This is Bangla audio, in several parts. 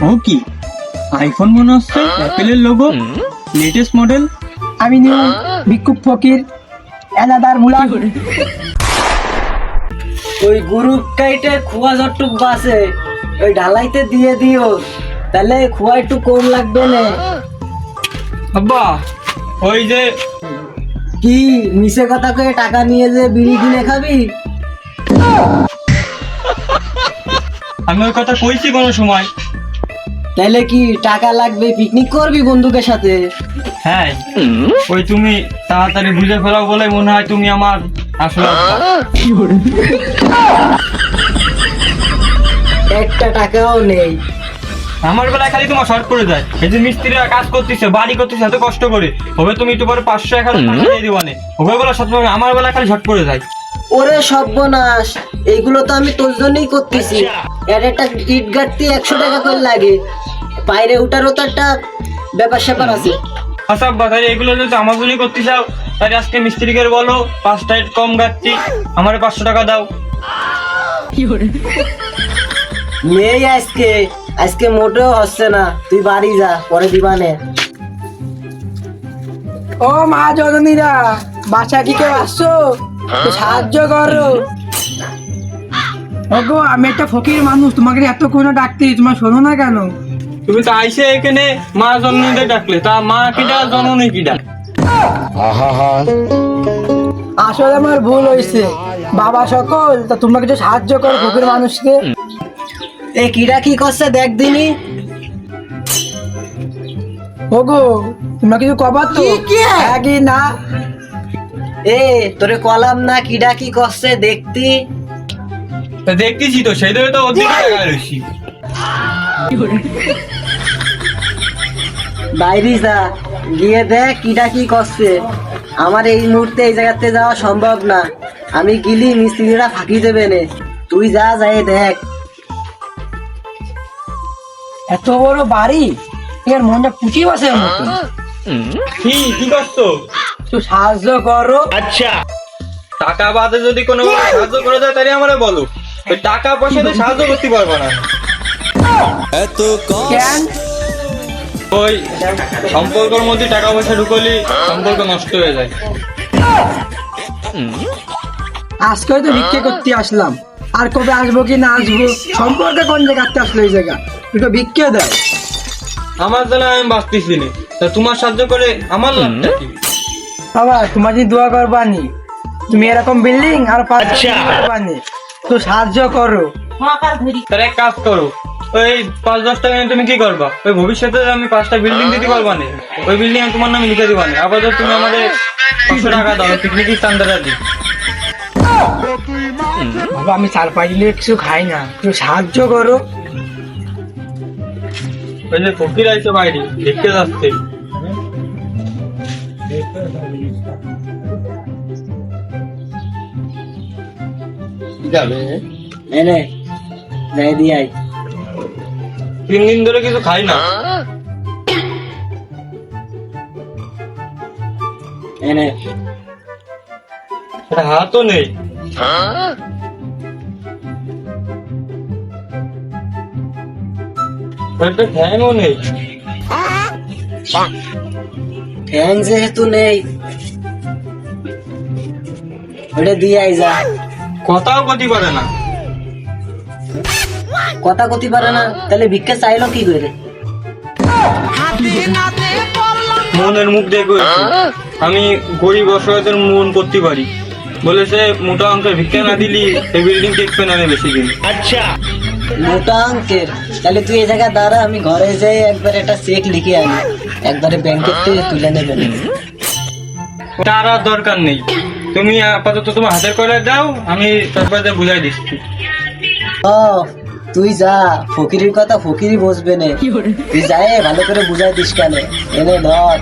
ও কি আইফোন মনে হচ্ছে, অ্যাপেলের লোগো, লেটেস্ট মডেল। আমি নিউ ভিক্ষুক ফকির এনাদার মুলা। ওই গ্রুপ কাইটে খুয়া যতটুক বাসে ওই ঢালাইতে দিয়ে দিও, তাহলে খুয়া একটু কম লাগবে না। আব্বা ওই যে কি মিশে কথা কয়ে টাকা নিয়ে যে বিড়ি কিনে খাবি? আমি ওই কথা কইছি কোনো সময়? তাহলে কি টাকা লাগবে, পিকনিক করবি বন্ধুদের সাথে? হ্যাঁ, ওই তুমি তাড়াতাড়ি বুঝে ফেলাও বলে মনে হয় তুমি আমার আসলে আব্বা। একটা টাকাও নেই। আমার বেলায় খালি তোমার শর্ট করে যায়। এই যে মিস্ত্রিরা কাজ করতেছে, বাড়ি করতেছে এত কষ্ট করে, হবে তুমি একটু পরে 500-1000 টাকা দিয়ে দিবানে, ওই বেলা সব আমার বেলায় খালি শর্ট করে যায়। ওরে সর্বনাশ, এইগুলো তো আমি তোর জন্যই করতেছি। এর একটা ইট গাঁটতে 100 টাকা করে লাগে, বাইরে উঠারও তো একটা ব্যাপার স্যাপার আছে। আচ্ছা আব্বা, তাহলে এগুলো যদি আমার জন্যই করতে চাও, তাহলে আজকে মিস্ত্রিকে বলো 5টা ইট কম গাচ্ছি, আমার 500 টাকা দাও। নেই আজকে, আজকে মোটেও হচ্ছে না, তুই বাড়ি যা, পরে দিবানে। ও মা জননীরা, বাসা কি কেউ আসছো? একটু সাহায্য করো। ওগো, আমি একটা ফকির মানুষ, তোমাকে এতক্ষণ ডাকতে, তোমার শোনো না কেন? তুমি তো আইসে এখানে মা জন্মদের ডাকলে, তা মা কিডা জননী কিডা? আসলে আমার ভুল হয়েছে বাবা সকল, তা তোমরা কিছু সাহায্য করো ফকির মানুষকে। এ কিরা কি করছে দেখ দিনি। ওগো, তোমরা কিছু কবার তো? হ্যাঁ কি না? এ তোরে কলাম না কিডা কি করছে দেখতি। তা দেখতেছি তো, সেই ধরে তো অধিক টাকা রয়েছি। বাইরে যা, গিয়ে দেখ কিডা কি করছে। আমার এই মুহূর্তে এই জায়গাতে যাওয়া সম্ভব না, আমি গিলি মিস্ত্রিরা ফাঁকি দেবে নে। তুই যা, যাই দেখ। এত বড় বাড়ি, এর মনটা পুচি বসে মতো। কি করছো? একটু সাহায্য করো। টাকা বাদে যদি কোনো সাহায্য করে দেয় তাহলে আমারে বলো, ওই টাকা পয়সা দিয়ে সাহায্য করতে পারবো না। কেন? ওই সম্পর্কের মধ্যে টাকা পয়সা ঢুকলি সম্পর্ক নষ্ট হয়ে যায়। আজকে তো ভিক্ষে করতে আসলাম, আর কবে আসবো কি না আসবো, সম্পর্কে কোন জায়গাতে আসলো এই জায়গা, দুটো ভিক্ষে দাও। আমার জন্য আমি বাঁচতেছি না, তা তোমার সাহায্য করে আমার লাভটা কি? বাবা, তোমার যদি দোয়া করবানি, তুমি এরকম বিল্ডিং আর করবানি, তো সাহায্য করো। তাহলে এক কাজ করো, ওই 5-10 টাকা নিয়ে তুমি কি করবা? ওই ভবিষ্যতে আমি 5টা বিল্ডিং দিতে পারবা না, ওই বিল্ডিং আমি তোমার নামে লিখে দিবা না। আপাতত তুমি আমাদের 500 টাকা দাও, পিকনিক স্থানটা দিই। বাবা, আমি 4-5 দিলে কিছু খাই না, একটু সাহায্য করো। ওই যে ফকির আইছে বাইরে দেখতে যাচ্ছে। এনে যাই দিয়ে আই। 3 দিন ধরে কিছু খাই না। এনে হাতও নেই। একটা ফ্যানও নেই। ফ্যান যেহেতু নেই, ওটা দিয়ে আই যা। কথাও কতি পারে না। কথা কতি পারে না, তাহলে ভিক্ষা চাইলো কি করে? মনের মুখ দেখো, আমি গরিব অসহায়দের মন করতে পারি বলেছে। মোটা অঙ্কের ভিক্ষা না দিলি এই বিল্ডিং টেকবে না বেশি দিন। মোটা অঙ্কের? তাহলে তুই এই জায়গায় দাঁড়া, আমি ঘরে যাই একবার একটা চেক লিখে আনি, একবারে ব্যাংকের থেকে তুলে নেবেন। তার আর দরকার নেই, তুমি আপাতত তোমার হাতের করে দাও, আমি তারপরে বুঝাই দিচ্ছি। ও তুই যা, ফকিরের কথা ফকিরই বসবে না, তুই যাই ভালো করে বুঝাই দিস কেন। এনে ধর।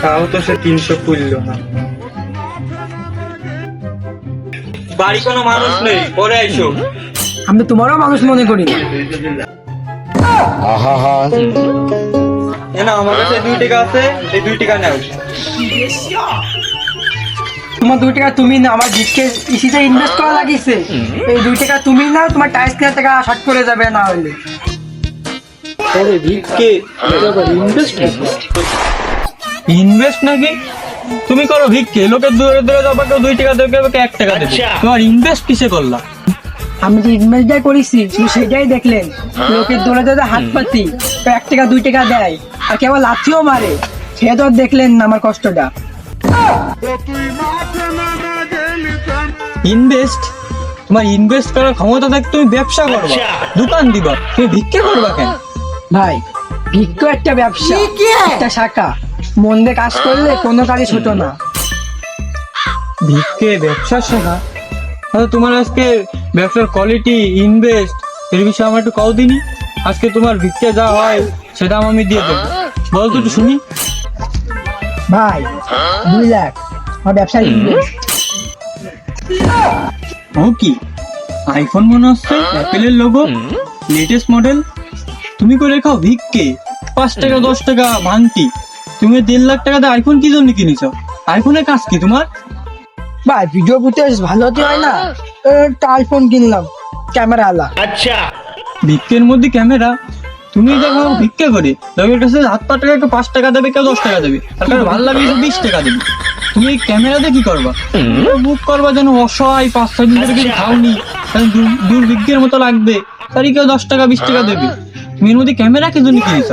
তাও তো সে 300 করল না। বাড়ি কোনো মানুষ নেই, পরে আইসো। আমি তোমারও মানুষ মনে করি না। না, আমার কাছে 2 টাকা আছে, এই 2 টাকা নাও। তোমার 2 টাকা তুমি না, আমার ভিক্ষে ইসিতে ইনভেস্ট করা লাগিছে। এই 2 টাকা তুমি নাও, তোমার টাইস কেনার টাকা শর্ট করে যাবে না হলে। আরে ভিক্ষে ইনভেস্ট নাকি? তুমি করো ভিক্ষে, লোকের দূরে দূরে যাবা, কেউ 2 টাকা দেবে, কেউ 1 টাকা দেবে। তোমার ইনভেস্ট কিসে করলা? আমি যে ইনভেস্টটাই করেছি শুধু সেটাই দেখলেন। লোকের দৌড়ে দৌড়ে হাত পাতি, 1 টাকা 2 টাকা দেয়, আর কেবল লাথিও মারে। সে তো আর দেখলেন না আমার কষ্টটা। ইনভেস্ট? তোমার ইনভেস্ট করার ক্ষমতা থাকে, তুমি ব্যবসা করবা, দোকান দিবা, তুমি ভিক্ষে করবা কেন? ভাই, ভিক্ষু একটা ব্যবসা, একটা শাখা। মন দিয়ে কাজ করলে কোনো কাজই ছোট না। ভিক্ষে ব্যবসার শাখা? তাহলে তোমার আজকে ব্যবসার কোয়ালিটি, ইনভেস্ট এর বিষয়ে আমার একটু কও দিনি। আজকে তোমার ভিক্ষে যা হয় সেটা আমি দিয়ে দেবো, বল তো একটু শুনি। ভাই, 2 লাখ আমার ব্যবসায় ইনভেস্ট। ও কি আইফোন মনে হচ্ছে, অ্যাপেলের লোগো, লেটেস্ট মডেল। তুমি করে খাও ভিক্ষে, 5 টাকা 10 টাকা ভাঙতি। তুমি 1.5 লাখ টাকা দিয়ে আইফোন কি জন্য কিনেছ? আইফোনের কাজ কি তোমার? ভাই, ভিডিও ফুটেজ ভালো হতে হয় না, একটা আইফোন কিনলাম, ক্যামেরা আলা। ভিক্ষের মধ্যে ক্যামেরা? তুমি দেখো ভিক্ষে করে লোকের কাছে হাত পা টাকা, কেউ 5 টাকা দেবে, কেউ 10 টাকা দেবে, আর কারো ভালো লাগে 20 টাকা দেবে। তুমি এই ক্যামেরাতে কি করবা? বুক করবা যেন অসহায়, 5-6 দিন ধরে কিছু খাওনি, দুর্ভিক্ষের মতো লাগবে, তারই কেউ 10 টাকা 20 টাকা দেবে। তুমি এর মধ্যে ক্যামেরা কি জন্য কিনেছ?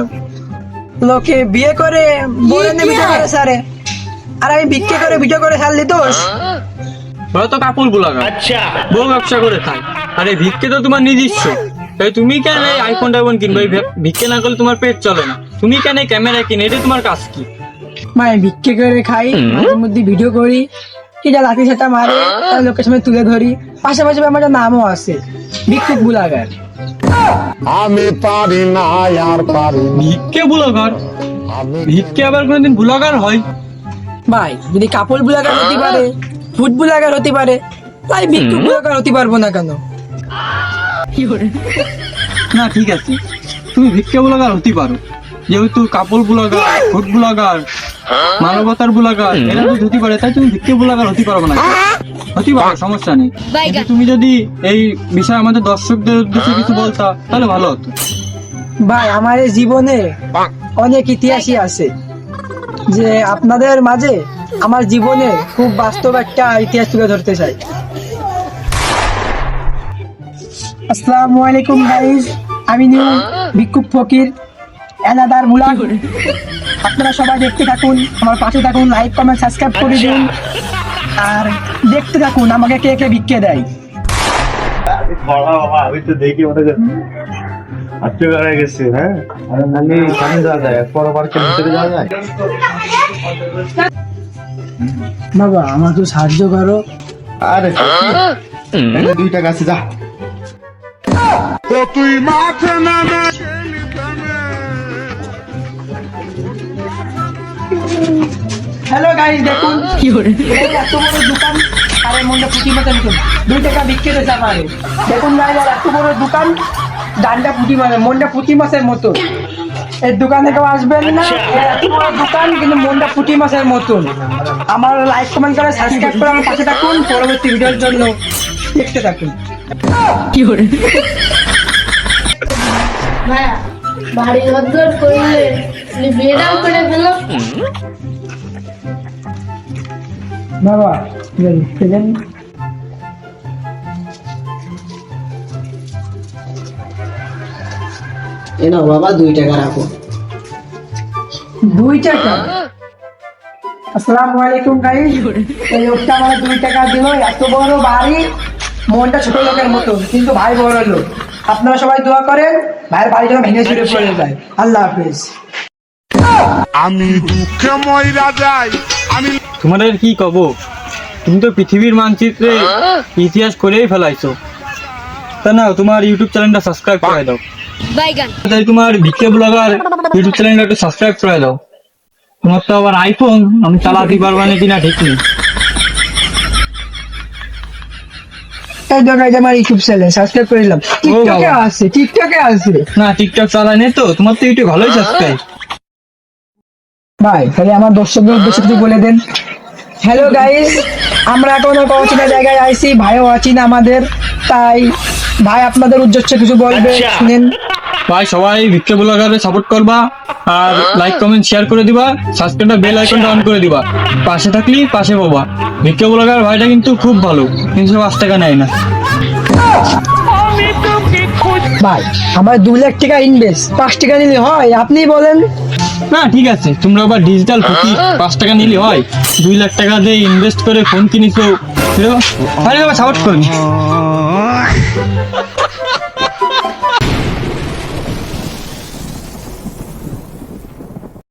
লোকে বিয়ে করে বলে নিয়ে ভিডিও করে সারে, আর আমি ভিক্ষে করে ভিডিও করে ছাড়লি দোষ। ওরা তো কাপড় বুলাগা, বউ ব্যবসা করে খায়, আর এই ভিক্ষে তো তোমার নিজস্ব। তাই তুমি কেন এই আইফোন টাইফোন কিনবে? এই ভিক্ষে না করলে তোমার পেট চলে না। তুমি কেন এই ক্যামেরা কিনে? এটা তোমার কাজ কি? মানে ভিক্ষে করে খাই, মাঝে মধ্যে ভিডিও করি, কি যা লাঠি সেটা মারে, তার লোকের সামনে তুলে ধরি। পাশাপাশি আমার একটা নামও আছে, ভিক্ষুক বুলাগার। আমি পারি না আর পারি না। ভিক্ষে বুলাগার? ভিক্ষে আবার কোনোদিন বুলাগার হয়? ভাই, যদি কাপড় বুলাগার হতে পারে, ফুট বুলাগার হতে পারে, তাই ভিক্ষুক বুলাগার হতে পারবো না কেন? না ঠিক আছে, তুমি ভিক্ষে বুলাগার হতে পারো, যেহেতু কাপড় বুলাগার, ফুট বুলাগার, মানবতার বুলাগার এরা যদি হতে পারে, তাই তুমি ভিক্ষে বুলাগার হতে পারবে না? হতে পারো, সমস্যা নেই। কিন্তু তুমি যদি এই বিষয়ে আমাদের দর্শকদের উদ্দেশ্যে কিছু বলতা তাহলে ভালো হতো। ভাই, আমার এই জীবনে অনেক ইতিহাসই আছে, যে আপনাদের মাঝে আমার জীবনে খুব বাস্তব একটা ইতিহাস তুলে ধরতে চাই। আসসালামু আলাইকুম গাইস, আমি নিউ ভিক্ষুক ফকির এনাদার বুলাগ। আপনারা সবাই দেখতে থাকুন, আমার পাশে থাকুন, লাইক কমেন্ট সাবস্ক্রাইব করে দিন, আর দেখতে থাকুন আমাকে কে কে ভিক্ষে দেয়। আমি তো দেখি মনে আচ্ছা হয়ে গেছে। হ্যাঁ, আমি সামনে যাওয়া যায়, পরে পার্কের ভিতরে যাওয়া যায়। বাবা, আমার তো সাহায্য করো। আরে 2 টাকা আছে, যা। তুই মাঠে নামে হ্যালো গাইস, দেখুন এই এত বড় দোকান, আরে মনটা ফুটি মাছের মতন 2 টাকা বিক্রি হয়েছে আমার। দেখুন গাইস, এত বড় দোকান, ডান্ডা ফুটি মানে মনটা ফুটি মাছের মতো। এই দোকানে কেউ আসবেন না, এত বড় দোকান কিন্তু মনটা ফুটি মাছের মতন। আমার লাইক কমেন্ট করে সাবস্ক্রাইব করে আমার পাশে থাকুন, পরবর্তী ভিডিওর জন্য দেখতে থাকুন। ভাইয়া, বাড়ি ঘর করলে বিয়েটাও করে ফেলো। বাবা, দেখেন এনো বাবা, 2 টাকা রাখো। 2 টাকা? আসসালামু আলাইকুম গাইস, এই লোকটা আমার 2 টাকা দিল। এত বড় বাড়ি, মনটা ছোট লোকের মতো, কিন্তু ভাই বড় লোক। আপনারা সবাই দোয়া করেন ভাইয়ের বাড়ি যেন ভেঙে চুরে পড়ে যায়। আল্লাহ হাফেজ। আমি দুঃখে মইরা যাই। আমি তোমাদের কি কব, তুমি তো পৃথিবীর মানচিত্রে ইতিহাস করেই ফেলাইছো। তা না, তোমার ইউটিউব চ্যানেলটা সাবস্ক্রাইব করে দাও। তাই তোমার ভিক্ষে ব্লগার ইউটিউব চ্যানেলটা একটু সাবস্ক্রাইব করে দাও। তোমার তো আবার আইফোন, আমি চালাতে পারবো না কিনা ঠিক নেই। এই দেখো, এই যে আমার ইউটিউব চ্যানেল সাবস্ক্রাইব করে দিলাম। টিকটকে আছে, টিকটকে আছে। না, টিকটক চালায় না তো, তোমার তো ইউটিউব ভালোই সাবস্ক্রাইব। ভাই, তাহলে আমার দর্শকদের উদ্দেশ্যে কিছু বলে দেন। হ্যালো গাইস, আমরা এখন একটা অচেনা জায়গায় আইছি, ভাইও অচিনা আমাদের, তাই ভাই আপনাদের উদ্দেশ্যে কিছু বলবে, শুনেন। ভাই সবাই ভিক্ষা ব্লগারে সাপোর্ট করবা, আর লাইক কমেন্ট শেয়ার করে দিবা, সাবস্ক্রাইব বেল আইকনটা অন করে দিবা, পাশে থাকলি পাশে পাবা। ভিক্ষা ব্লগার ভাইটা কিন্তু খুব ভালো, 305 টাকা নেয় না। ভাই আমার 2 লাখ টাকা ইনভেস্ট, 5 টাকা নিলে হয়? আপনি বলেন। না ঠিক আছে, তোমরা আবার ডিজিটাল ফকির, 5 টাকা নিলে হয়? 2 লাখ টাকা দিয়ে ইনভেস্ট করে ফোন কিনিছো, সাপোর্ট করবি।